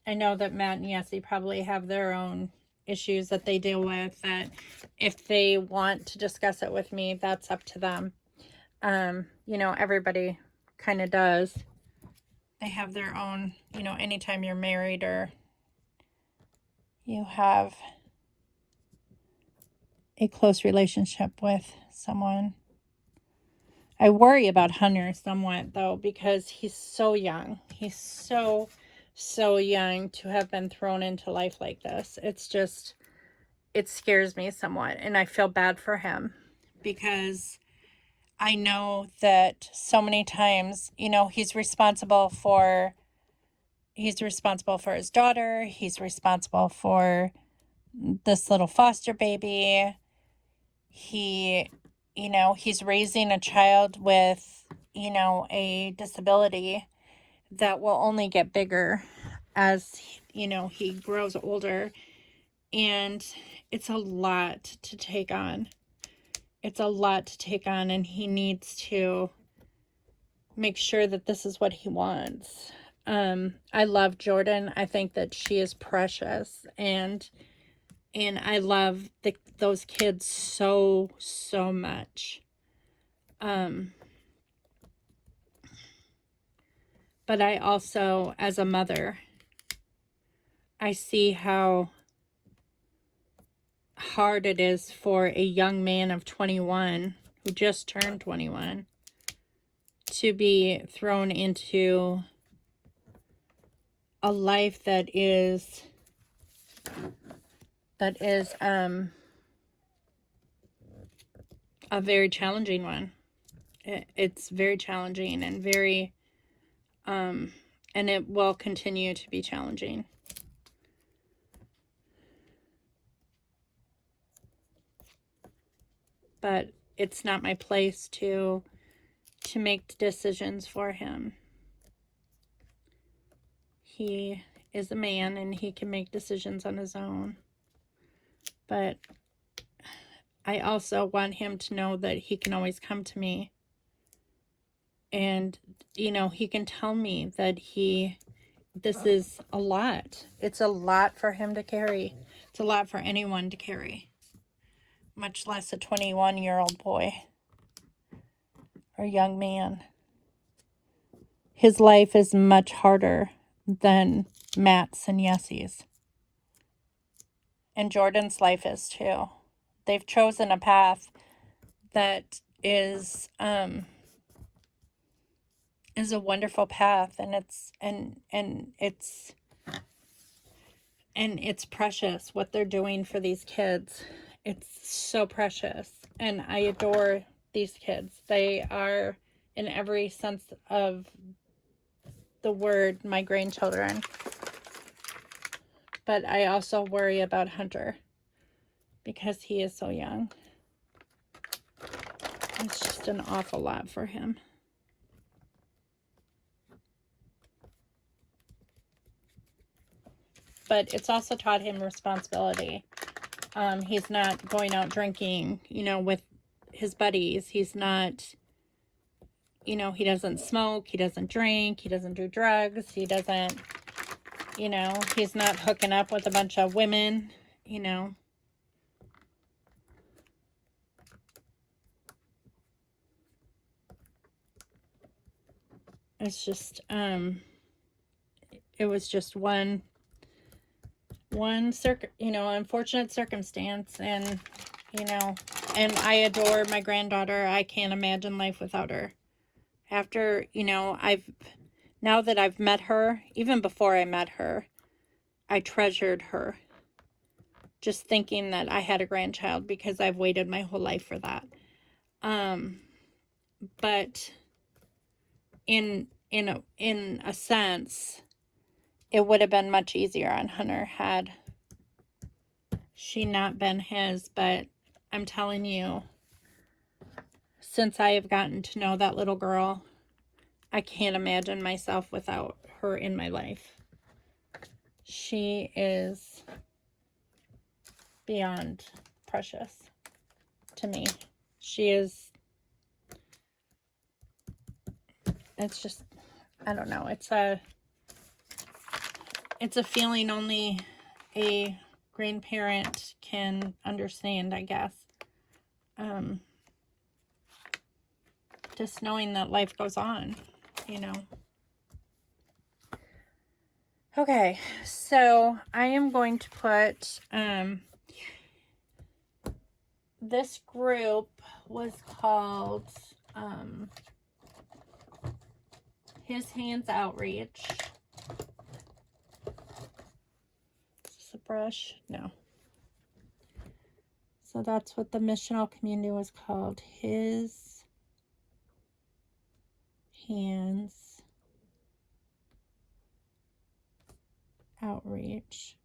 and Yessie probably have their own issues that they deal with, that if they want to discuss it with me, that's up to them. Everybody kind of does. They have their own, anytime you're married or you have a close relationship with someone. I worry about Hunter somewhat, though, because he's so young. He's so young to have been thrown into life like this. It scares me somewhat, and I feel bad for him because I know that so many times, he's responsible for his daughter. He's responsible for this little foster baby. He's raising a child with, a disability that will only get bigger as, he grows older. And it's a lot to take on. And he needs to make sure that this is what he wants. I love Jordan. I think that she is precious, and I love those kids so much. But I also, as a mother, I see how hard it is for a young man of 21 who just turned 21 to be thrown into a life that is a very challenging one. It's very challenging and very and it will continue to be challenging. But it's not my place to make decisions for him. He is a man and he can make decisions on his own. But I also want him to know that he can always come to me. And, he can tell me that this is a lot. It's a lot for him to carry. It's a lot for anyone to carry. Much less a 21-year-old boy or young man. His life is much harder than Matt's and Yessie's. And Jordan's life is too. They've chosen a path that is a wonderful path, and it's precious what they're doing for these kids. It's so precious, and I adore these kids. They are, in every sense of the word, my grandchildren. But I also worry about Hunter because he is so young. It's just an awful lot for him. But it's also taught him responsibility. He's not going out drinking, with his buddies. He's not, he doesn't smoke, he doesn't drink, he doesn't do drugs, he doesn't, he's not hooking up with a bunch of women, It's just, it was just one unfortunate circumstance, and and I adore my granddaughter. I can't imagine life without her. After, now that I've met her, even before I met her, I treasured her. Just thinking that I had a grandchild, because I've waited my whole life for that. But in a sense, it would have been much easier on Hunter had she not been his. But I'm telling you, since I have gotten to know that little girl, I can't imagine myself without her in my life. She is beyond precious to me. She is, it's just, I don't know. It's a feeling only a grandparent can understand, I guess. Just knowing that life goes on, Okay, so I am going to put, this group was called, His Hands Outreach. Is this a brush? No. So that's what the missional community was called. His Hands Outreach.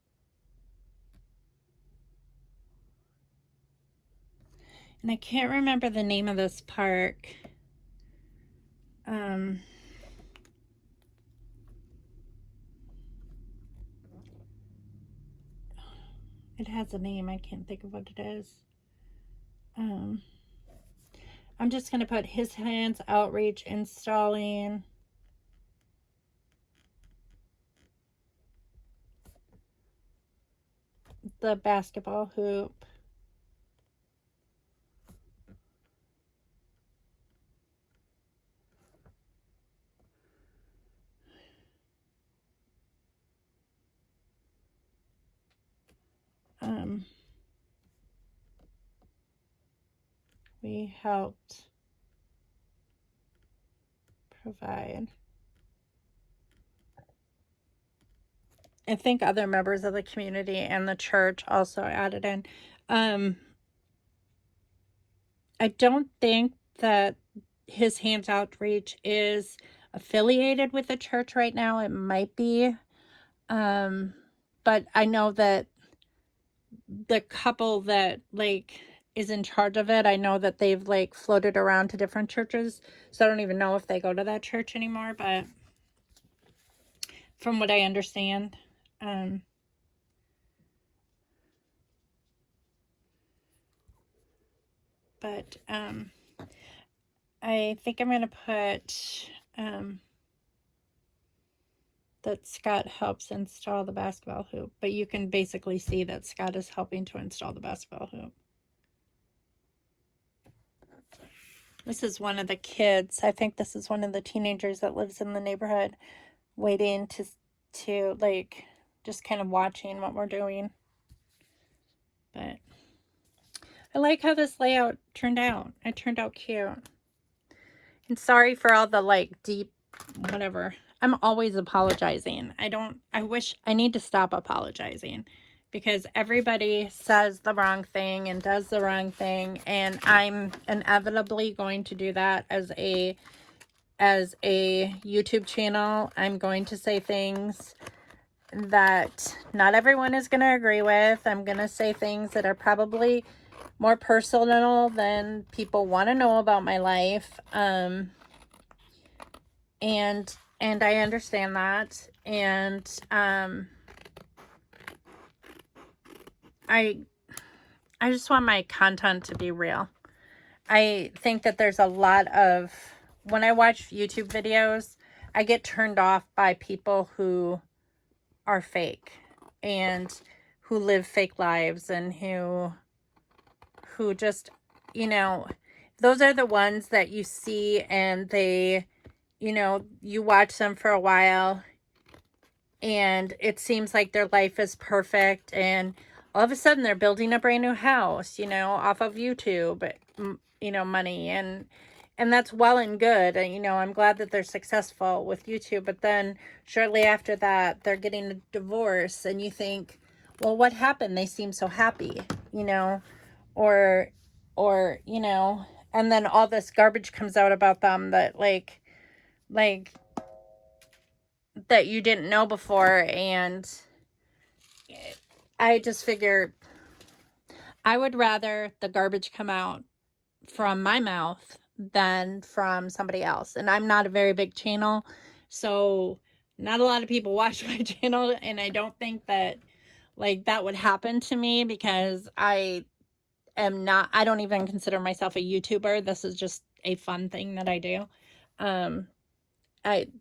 And I can't remember the name of this park. It has a name. I can't think of what it is. I'm just going to put His Hands Outreach installing the basketball hoop. We helped provide. I think other members of the community and the church also added in. I don't think that His Hands Outreach is affiliated with the church right now. It might be. But I know that the couple that is in charge of it, I know that they've floated around to different churches. So I don't even know if they go to that church anymore, but from what I understand, but I think I'm going to put that Scott helps install the basketball hoop, but you can basically see that Scott is helping to install the basketball hoop. This is one of the kids. I think this is one of the teenagers that lives in the neighborhood, waiting to just kind of watching what we're doing. But I like how this layout turned out. It turned out cute. And sorry for all the deep whatever. I'm always apologizing. I need to stop apologizing, because everybody says the wrong thing and does the wrong thing, and I'm inevitably going to do that as a YouTube channel. I'm going to say things that not everyone is going to agree with. I'm going to say things that are probably more personal than people want to know about my life. And I understand that. And I just want my content to be real. I think that there's a lot of, when I watch YouTube videos, I get turned off by people who are fake and who live fake lives, and who just, those are the ones that you see, and they, you watch them for a while, and it seems like their life is perfect, and all of a sudden they're building a brand new house, off of YouTube, money, and that's well and good. And I'm glad that they're successful with YouTube, but then shortly after that they're getting a divorce, and you think, well, what happened? They seem so happy, or and then all this garbage comes out about them that like that you didn't know before. And I just figure I would rather the garbage come out from my mouth than from somebody else. And I'm not a very big channel, so not a lot of people watch my channel, and I don't think that that would happen to me, because I don't even consider myself a YouTuber. This is just a fun thing that I do.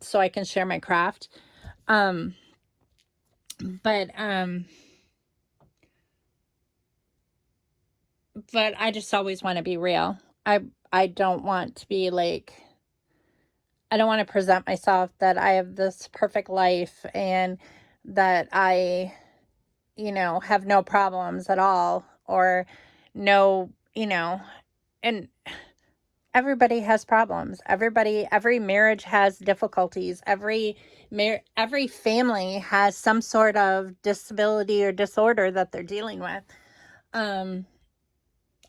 So I can share my craft. Um, but I just always want to be real. I don't want to be I don't want to present myself that I have this perfect life and that I, have no problems at all, or no, and everybody has problems. Every marriage has difficulties. Every family has some sort of disability or disorder that they're dealing with.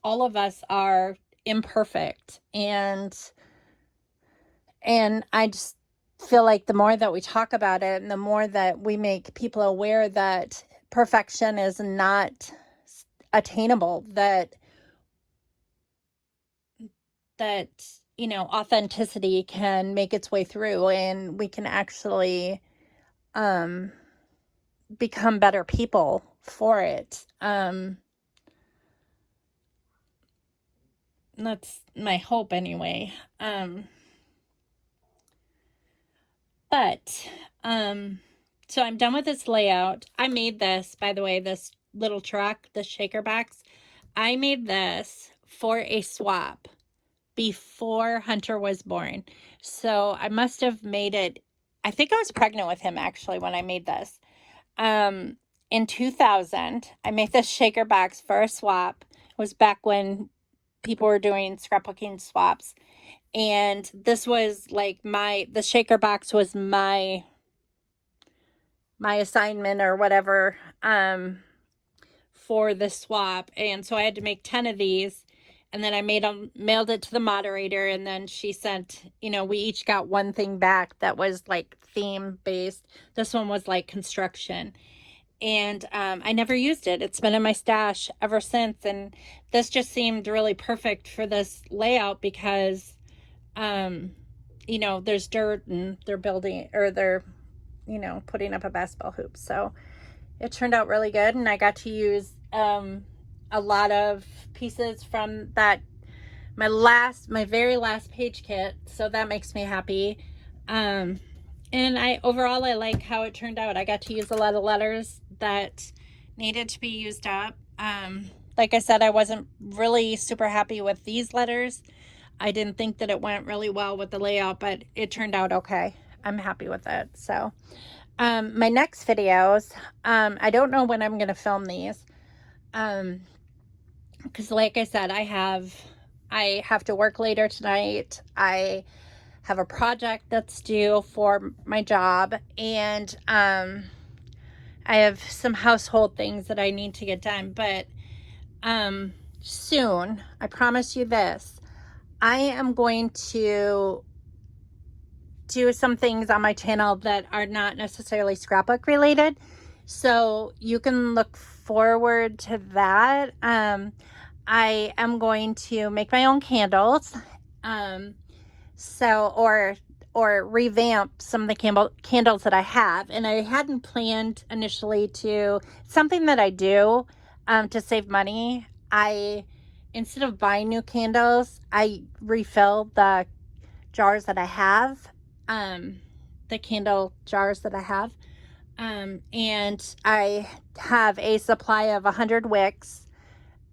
All of us are imperfect, and I just feel like the more that we talk about it, and the more that we make people aware that perfection is not attainable, that authenticity can make its way through, and we can actually become better people for it. That's my hope anyway. But so I'm done with this layout. I made this, by the way, this little truck, the shaker box. I made this for a swap before Hunter was born. So I must have made it, I think I was pregnant with him actually when I made this. In 2000, I made this shaker box for a swap. It was back when people were doing scrapbooking swaps. And this was the shaker box was my assignment or whatever, for the swap. And so I had to make 10 of these, and then I mailed it to the moderator, and then she sent, we each got one thing back that was theme based. This one was construction. And I never used it. It's been in my stash ever since. And this just seemed really perfect for this layout because there's dirt, and they're building, or they're, putting up a basketball hoop. So it turned out really good, and I got to use a lot of pieces from my very last page kit. So that makes me happy. And overall I like how it turned out. I got to use a lot of letters that needed to be used up. Like I said, I wasn't really super happy with these letters. I didn't think that it went really well with the layout, but it turned out okay. I'm happy with it. So, my next videos, I don't know when I'm going to film these. Because like I said, I have to work later tonight. I have a project that's due for my job, and, I have some household things that I need to get done, but, soon, I promise you this, I am going to do some things on my channel that are not necessarily scrapbook related. So you can look forward to that. I am going to make my own candles. Or revamp some of the candles that I have. And I hadn't planned initially something that I do to save money. Instead of buying new candles, I refill the jars that I have, the candle jars that I have. And I have a supply of 100 wicks,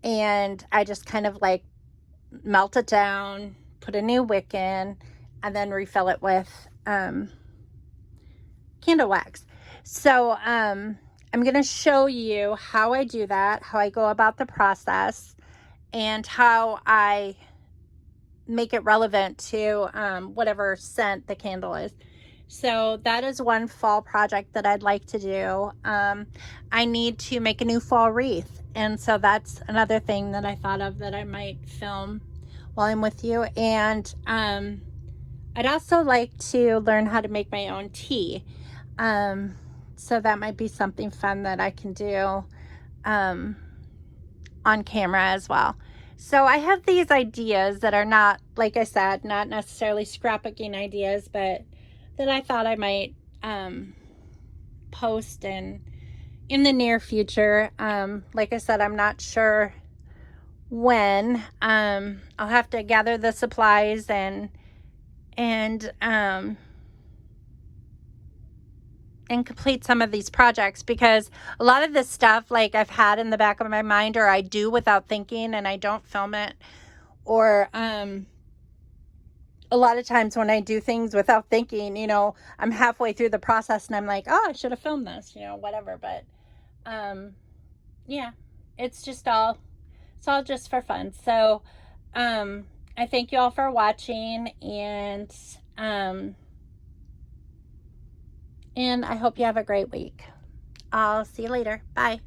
and I just kind of melt it down, put a new wick in, and then refill it with candle wax. So I'm going to show you how I do that, how I go about the process, and how I make it relevant to whatever scent the candle is. So that is one fall project that I'd like to do. I need to make a new fall wreath, and so that's another thing that I thought of that I might film while I'm with you. And I'd also like to learn how to make my own tea. So that might be something fun that I can do on camera as well. So I have these ideas that are not, like I said, not necessarily scrapbooking ideas, but that I thought I might post in the near future. Like I said, I'm not sure when. I'll have to gather the supplies and complete some of these projects, because a lot of this stuff, like, I've had in the back of my mind, or I do without thinking and I don't film it, or a lot of times when I do things without thinking, I'm halfway through the process and I'm like, oh, I should have filmed this, whatever. But yeah, it's all just for fun. So I thank you all for watching, and I hope you have a great week. I'll see you later. Bye.